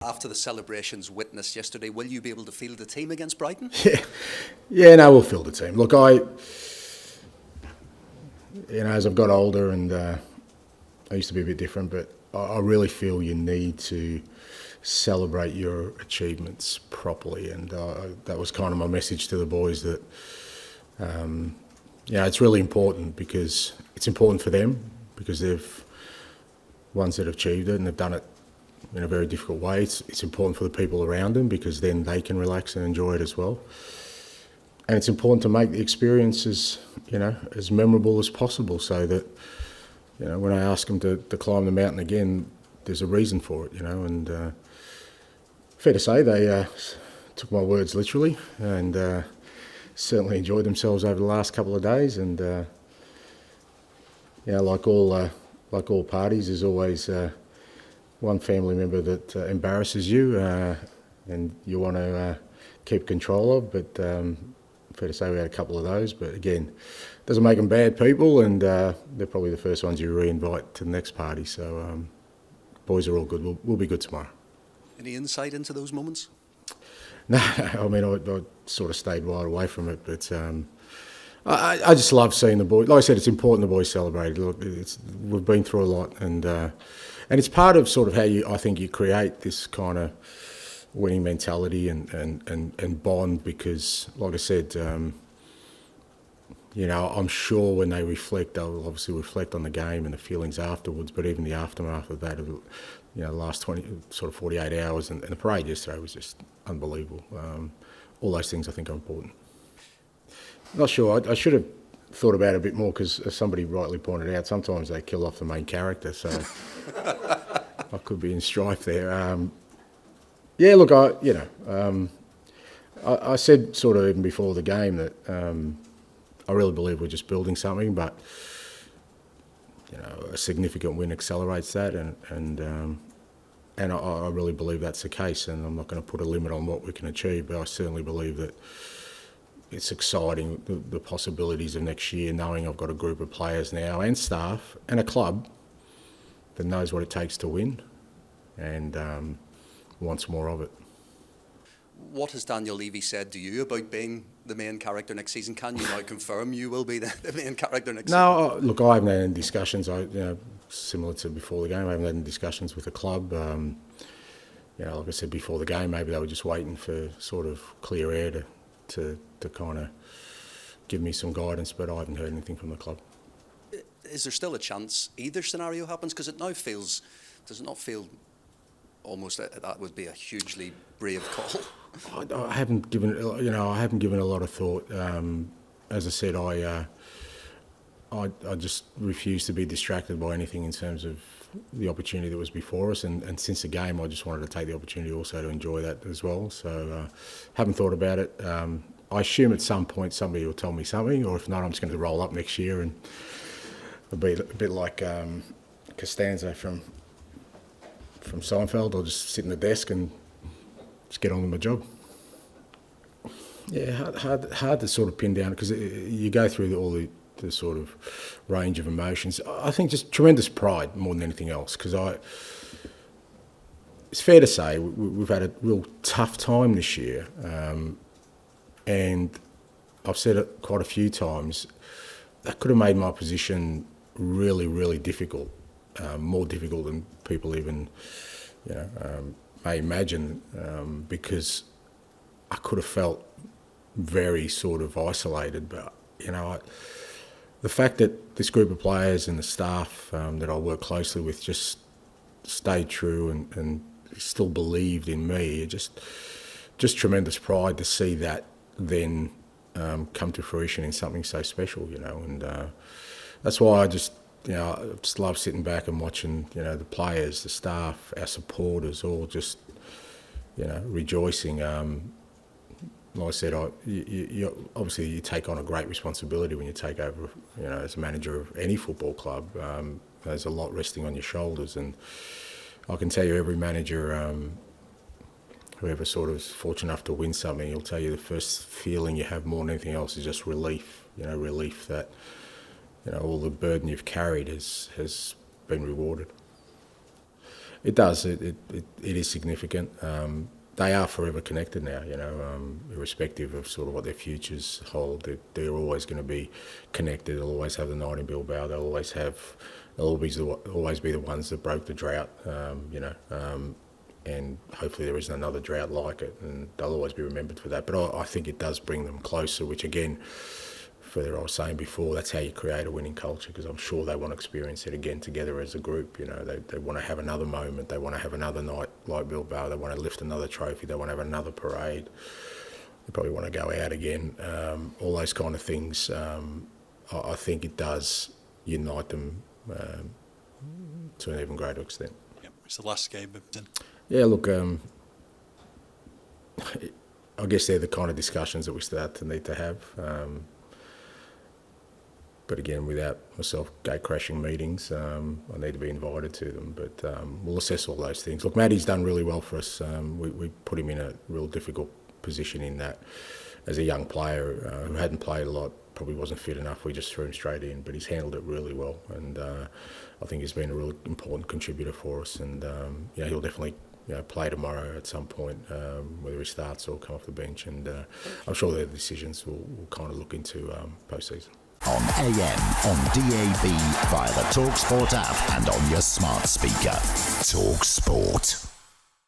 After the celebrations witnessed yesterday, will you be able to field the team against Brighton? No, we'll field the team. Look, as I've got older and I used to be a bit different, but I really feel you need to celebrate your achievements properly, and that was kind of my message to the boys that, it's really important because it's important for them because they've ones that have achieved it and they've done it in a very difficult way. It's important for the people around them because then they can relax and enjoy it as well. And it's important to make the experience as memorable as possible so that, when I ask them to climb the mountain again, there's a reason for it, and fair to say they took my words literally and certainly enjoyed themselves over the last couple of days. And, like all parties, there's always one family member that embarrasses you and you want to keep control of, but fair to say we had a couple of those, but again, doesn't make them bad people, and they're probably the first ones you re-invite to the next party. So boys are all good. We'll be good tomorrow. Any insight into those moments? No, I mean, I sort of stayed wide away from it, but I just love seeing the boys. Like I said, it's important the boys celebrate. Look, we've been through a lot, and it's part of sort of how I think you create this kind of winning mentality and bond because, like I said, I'm sure when they reflect, they'll obviously reflect on the game and the feelings afterwards, but even the aftermath of that, the last 48 hours and the parade yesterday was just unbelievable. All those things I think are important. Not sure, I should have thought about it a bit more because, as somebody rightly pointed out, sometimes they kill off the main character, so I could be in strife there. Look, I said sort of even before the game that I really believe we're just building something, but a significant win accelerates that, and I really believe that's the case. And I'm not going to put a limit on what we can achieve, but I certainly believe that it's exciting the possibilities of next year, knowing I've got a group of players now and staff and a club that knows what it takes to win, and wants more of it. What has Daniel Levy said to you about being the main character next season? Can you now confirm you will be the main character next season? No, look, I haven't had any discussions. Similar to before the game, I haven't had any discussions with the club. Like I said before the game, maybe they were just waiting for sort of clear air to kind of give me some guidance, but I haven't heard anything from the club. Is there still a chance either scenario happens? Because it now does it not feel almost that would be a hugely brave call? I haven't given a lot of thought. As I said, I just refuse to be distracted by anything in terms of the opportunity that was before us, and since the game, I just wanted to take the opportunity also to enjoy that as well. So, haven't thought about it. I assume at some point somebody will tell me something, or if not, I'm just going to roll up next year and it'll be a bit like Costanza from Seinfeld. I'll just sit in the desk and just get on with my job. Yeah, hard to sort of pin down because you go through all the sort of range of emotions. I think just tremendous pride more than anything else because it's fair to say we've had a real tough time this year, and I've said it quite a few times, that could have made my position really, really difficult, more difficult than people even may imagine, because I could have felt very sort of isolated. But the fact that this group of players and the staff that I work closely with just stayed true and still believed in me, just tremendous pride to see that then come to fruition in something so special, and that's why I just love sitting back and watching, the players, the staff, our supporters, all just, rejoicing. Like I said, obviously you take on a great responsibility when you take over, as a manager of any football club. There's a lot resting on your shoulders, and I can tell you every manager, whoever sort of is fortunate enough to win something, he'll tell you the first feeling you have more than anything else is just relief. Relief that all the burden you've carried has been rewarded. It does. It is significant. They are forever connected now, irrespective of sort of what their futures hold. They're always going to be connected. They'll always have the night in Bilbao. They'll always be the ones that broke the drought, and hopefully there isn't another drought like it, and they'll always be remembered for that. But I think it does bring them closer, which again, further I was saying before, that's how you create a winning culture, because I'm sure they want to experience it again together as a group. They want to have another moment. They want to have another night like Bilbao. They want to lift another trophy. They want to have another parade. They probably want to go out again. All those kind of things. I think it does unite them to an even greater extent. Yep. It's the last game of the season. Yeah, look, I guess they're the kind of discussions that we start to need to have. But again, without myself gate-crashing meetings, I need to be invited to them. But we'll assess all those things. Look, Matty's done really well for us. We put him in a real difficult position in that as a young player who hadn't played a lot, probably wasn't fit enough, we just threw him straight in. But he's handled it really well. And I think he's been a really important contributor for us. And he'll definitely play tomorrow at some point, whether he starts or come off the bench. And I'm sure the decisions we'll kind of look into post-season. On AM, on DAB, via the talkSPORT app and on your smart speaker. talkSPORT.